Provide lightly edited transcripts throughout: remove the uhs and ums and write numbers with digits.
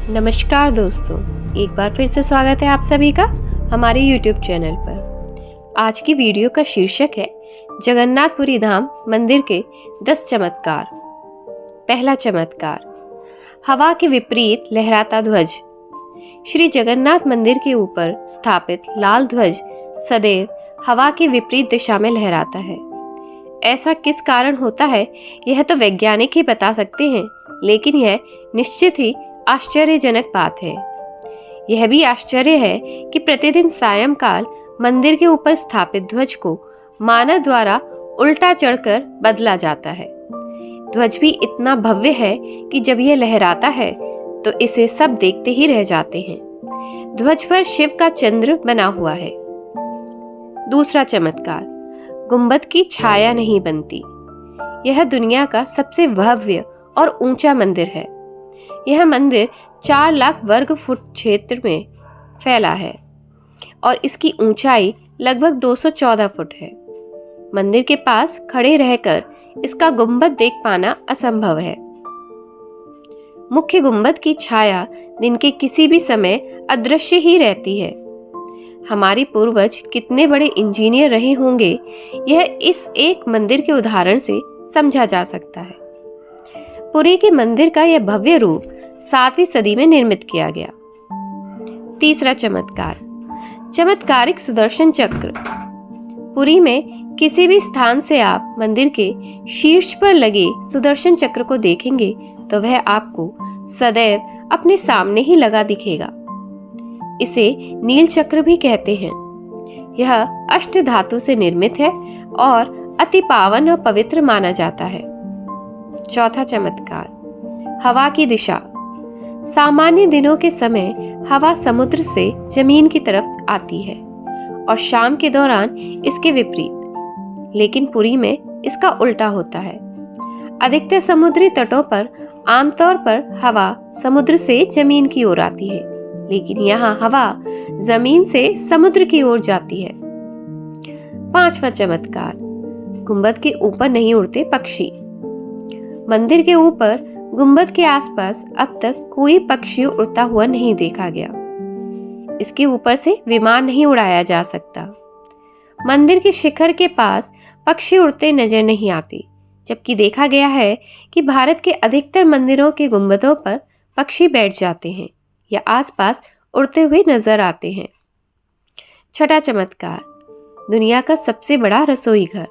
नमस्कार दोस्तों, एक बार फिर से स्वागत है आप सभी का हमारे YouTube चैनल पर। आज की वीडियो का शीर्षक है जगन्नाथपुरी धाम मंदिर के 10 चमत्कार। पहला चमत्कार, हवा के विपरीत लहराता ध्वज। श्री जगन्नाथ मंदिर के ऊपर स्थापित लाल ध्वज सदैव हवा के विपरीत दिशा में लहराता है। ऐसा किस कारण होता है यह तो वैज्ञानिक ही बता सकते हैं, लेकिन यह निश्चित ही आश्चर्यजनक बात है। यह भी आश्चर्य है कि प्रतिदिन सायंकाल मंदिर के ऊपर स्थापित ध्वज को मानव द्वारा उल्टा चढ़कर बदला जाता है। ध्वज भी इतना भव्य है कि जब यह लहराता है तो इसे सब देखते ही रह जाते हैं। ध्वज पर शिव का चंद्र बना हुआ है। दूसरा चमत्कार, गुंबद की छाया नहीं बनती। यह दुनिया का सबसे भव्य और ऊंचा मंदिर है। यह मंदिर 4 लाख वर्ग फुट क्षेत्र में फैला है और इसकी ऊंचाई लगभग 214 फुट है। मंदिर के पास खड़े रहकर इसका गुंबद देख पाना असंभव है। मुख्य गुंबद की छाया दिन के किसी भी समय अदृश्य ही रहती है। हमारे पूर्वज कितने बड़े इंजीनियर रहे होंगे, यह इस एक मंदिर के उदाहरण से समझा जा सकता है। पुरी के मंदिर का यह भव्य रूप 7वीं सदी में निर्मित किया गया। तीसरा चमत्कार, चमत्कारिक सुदर्शन चक्र। पुरी में किसी भी स्थान से आप मंदिर के शीर्ष पर लगे सुदर्शन चक्र को देखेंगे तो वह आपको सदैव अपने सामने ही लगा दिखेगा। इसे नील चक्र भी कहते हैं। यह अष्ट धातु से निर्मित है और अति पावन और पवित्र माना जाता है। चौथा चमत्कार, हवा की दिशा। सामान्य दिनों के समय हवा समुद्र से जमीन की तरफ आती है और शाम के दौरान इसके विपरीत, लेकिन पुरी में इसका उल्टा होता है। अधिकतर समुद्री तटों पर आमतौर पर हवा समुद्र से जमीन की ओर आती है, लेकिन यहाँ हवा जमीन से समुद्र की ओर जाती है। पांचवा चमत्कार, गुंबद के ऊपर नहीं उड़ते पक्षी। मंदिर के ऊपर गुंबद के आसपास अब तक कोई पक्षी उड़ता हुआ नहीं देखा गया। इसके ऊपर से विमान नहीं उड़ाया जा सकता। मंदिर के शिखर के पास पक्षी उड़ते नजर नहीं आते, जबकि देखा गया है कि भारत के अधिकतर मंदिरों के गुंबदों पर पक्षी बैठ जाते हैं या आसपास उड़ते हुए नजर आते हैं। छठा चमत्कार, दुनिया का सबसे बड़ा रसोई घर।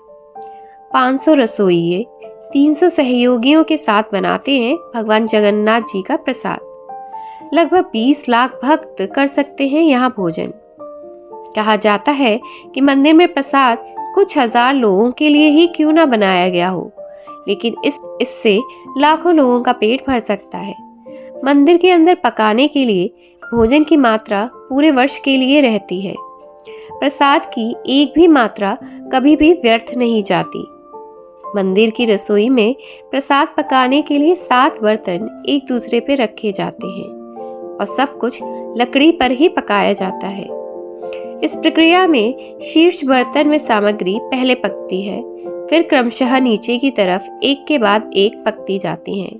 500 रसोइये 300 सहयोगियों के साथ बनाते हैं भगवान जगन्नाथ जी का प्रसाद। लगभग 20 लाख भक्त कर सकते हैं यहाँ भोजन। कहा जाता है कि मंदिर में प्रसाद कुछ हजार लोगों के लिए ही क्यों ना बनाया गया हो, लेकिन इससे लाखों लोगों का पेट भर सकता है। मंदिर के अंदर पकाने के लिए भोजन की मात्रा पूरे वर्ष के लिए रहती है। प्रसाद की एक भी मात्रा कभी भी व्यर्थ नहीं जाती। मंदिर की रसोई में प्रसाद पकाने के लिए 7 बर्तन एक दूसरे पे रखे जाते हैं और सब कुछ लकड़ी पर ही पकाया जाता है। इस प्रक्रिया में शीर्ष बर्तन में सामग्री पहले पकती है, फिर क्रमशः नीचे की तरफ एक के बाद एक पकती जाती हैं।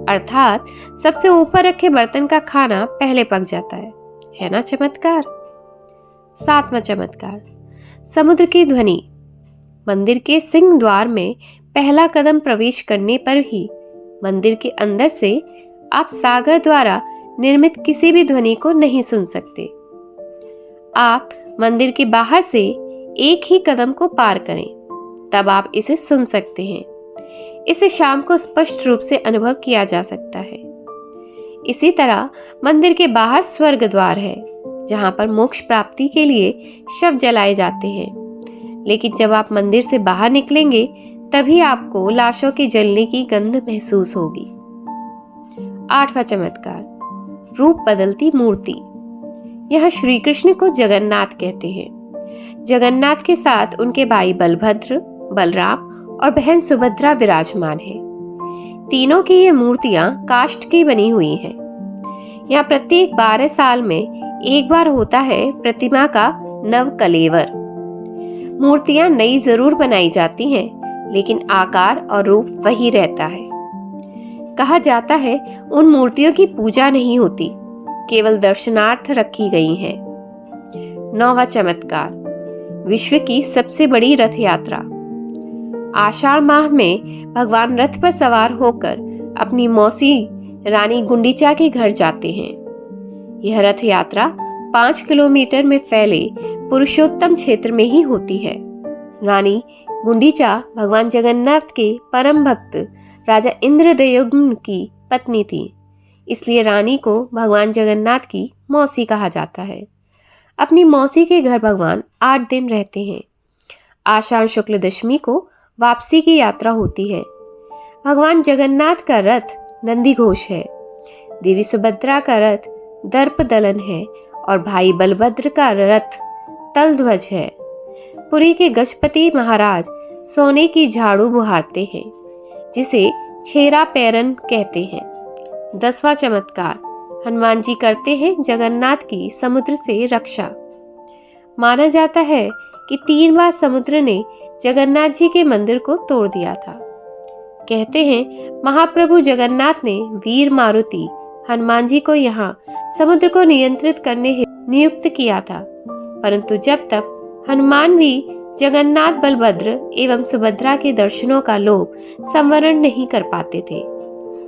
अर्थात सबसे ऊपर रखे बर्तन का खाना पहले पक जाता है ना चमत्कार। 7वां चमत्कार, समुद्र की ध्वनि। मंदिर के सिंह द्वार में पहला कदम प्रवेश करने पर ही मंदिर के अंदर से आप सागर द्वारा निर्मित किसी भी ध्वनि को नहीं सुन सकते। आप मंदिर के बाहर से एक ही कदम को पार करें, तब आप इसे सुन सकते हैं। इसे शाम को स्पष्ट रूप से अनुभव किया जा सकता है। इसी तरह मंदिर के बाहर स्वर्ग द्वार है, जहां पर मोक्ष प्राप्ति के लिए शव जलाए जाते हैं, लेकिन जब आप मंदिर से बाहर निकलेंगे तभी आपको लाशों के जलने की गंध महसूस होगी। 8वां चमत्कार, रूप बदलती मूर्ति। यह श्री कृष्ण को जगन्नाथ कहते हैं। जगन्नाथ के साथ उनके भाई बलभद्र, बलराम और बहन सुभद्रा विराजमान है। तीनों की ये मूर्तियां काष्ठ की बनी हुई हैं। यहाँ प्रत्येक 12 साल में एक बार होता है प्रतिमा का नव कलेवर। मूर्तियां नई जरूर बनाई जाती हैं, लेकिन आकार और रूप वही रहता है। कहा जाता है उन मूर्तियों की पूजा नहीं होती, केवल दर्शनार्थ रखी गई हैं। 9वां चमत्कार, विश्व की सबसे बड़ी रथ यात्रा। आषाढ़ माह में भगवान रथ पर सवार होकर अपनी मौसी रानी गुंडीचा के घर जाते हैं। यह रथ यात्रा 5 किलोमीटर में फैले पुरुषोत्तम क्षेत्र में ही होती है। रानी गुंडीचा भगवान जगन्नाथ के परम भक्त राजा इंद्रद्युम्न की पत्नी थी, इसलिए रानी को भगवान जगन्नाथ की मौसी कहा जाता है। अपनी मौसी के घर भगवान 8 दिन रहते हैं। आषाढ़ शुक्ल दशमी को वापसी की यात्रा होती है। भगवान जगन्नाथ का रथ नंदी घोष है, देवी सुभद्रा का रथ दर्प दलन है और भाई बलभद्र का रथ तलध्वज है। पुरी के गजपति महाराज सोने की झाड़ू बुहारते हैं, जिसे छेरा पैरन कहते हैं। 10वां चमत्कार, हनुमान जी करते हैं जगन्नाथ की समुद्र से रक्षा। माना जाता है कि 3 बार समुद्र ने जगन्नाथ जी के मंदिर को तोड़ दिया था। कहते हैं महाप्रभु जगन्नाथ ने वीर मारुति हनुमान जी को यहाँ समुद्र को नियंत्रित करने हेतु नियुक्त किया था, परंतु जब तक हनुमान भी जगन्नाथ बलभद्र एवं सुभद्रा के दर्शनों का लोभ संवरण नहीं कर पाते थे।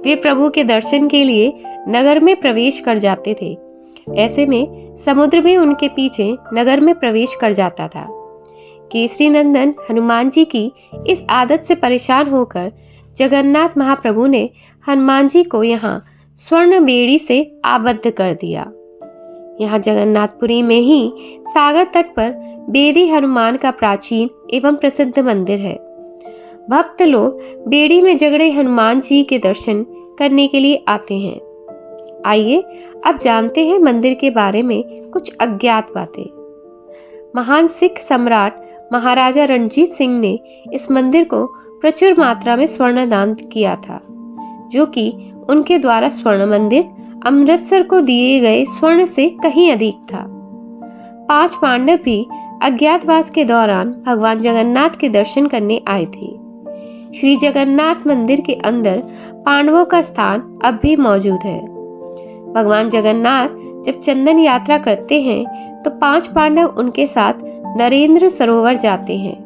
वे प्रभु के दर्शन के लिए नगर में प्रवेश कर जाते थे। ऐसे में समुद्र भी उनके पीछे नगर में प्रवेश कर जाता था। केसरी नंदन हनुमान जी की इस आदत से परेशान होकर जगन्नाथ महाप्रभु ने हनुमान जी को यहाँ स्वर्ण बेड़ी से आबद्ध कर दिया। यहाँ जगन्नाथपुरी में ही सागर तट पर बेदी हनुमान का प्राचीन एवं प्रसिद्ध मंदिर है। भक्त लोग बेड़ी में जगड़े हनुमान जी के दर्शन करने के लिए आते हैं। आइए अब जानते हैं मंदिर के बारे में कुछ अज्ञात बातें। महान सिख सम्राट महाराजा रणजीत सिंह ने इस मंदिर को प्रचुर मात्रा में स्वर्ण दान किया था, जो कि उनके द्वारा स्वर्ण मंदिर अमृतसर को दिए गए स्वर्ण से कहीं अधिक था। 5 पांडव भी अज्ञातवास के दौरान भगवान जगन्नाथ के दर्शन करने आए थे। श्री जगन्नाथ मंदिर के अंदर पांडवों का स्थान अब भी मौजूद है। भगवान जगन्नाथ जब चंदन यात्रा करते हैं तो 5 पांडव उनके साथ नरेंद्र सरोवर जाते हैं।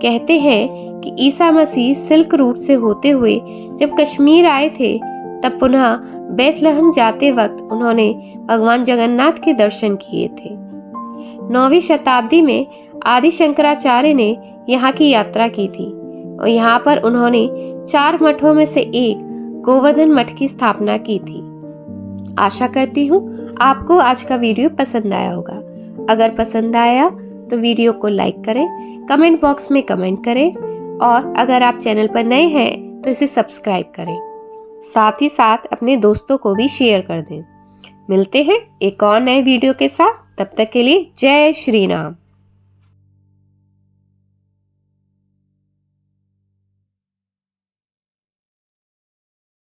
कहते हैं कि ईसा मसीह सिल्क रूट से होते हुए जब कश्मीर आए थे, तब पुनः बैतलहम जाते वक्त उन्होंने भगवान जगन्नाथ के दर्शन किए थे। 9वीं शताब्दी में आदि शंकराचार्य ने यहाँ की यात्रा की थी और यहाँ पर उन्होंने 4 मठों में से एक गोवर्धन मठ की स्थापना की थी। आशा करती हूँ आपको आज का वीडियो पसंद आया होगा। अगर पसंद आया तो वीडियो को लाइक करें, कमेंट बॉक्स में कमेंट करें और अगर आप चैनल पर नए हैं तो इसे सब्सक्राइब करें। साथ ही साथ अपने दोस्तों को भी शेयर कर दें। मिलते हैं एक और नए वीडियो के साथ, तब तक के लिए जय श्री राम।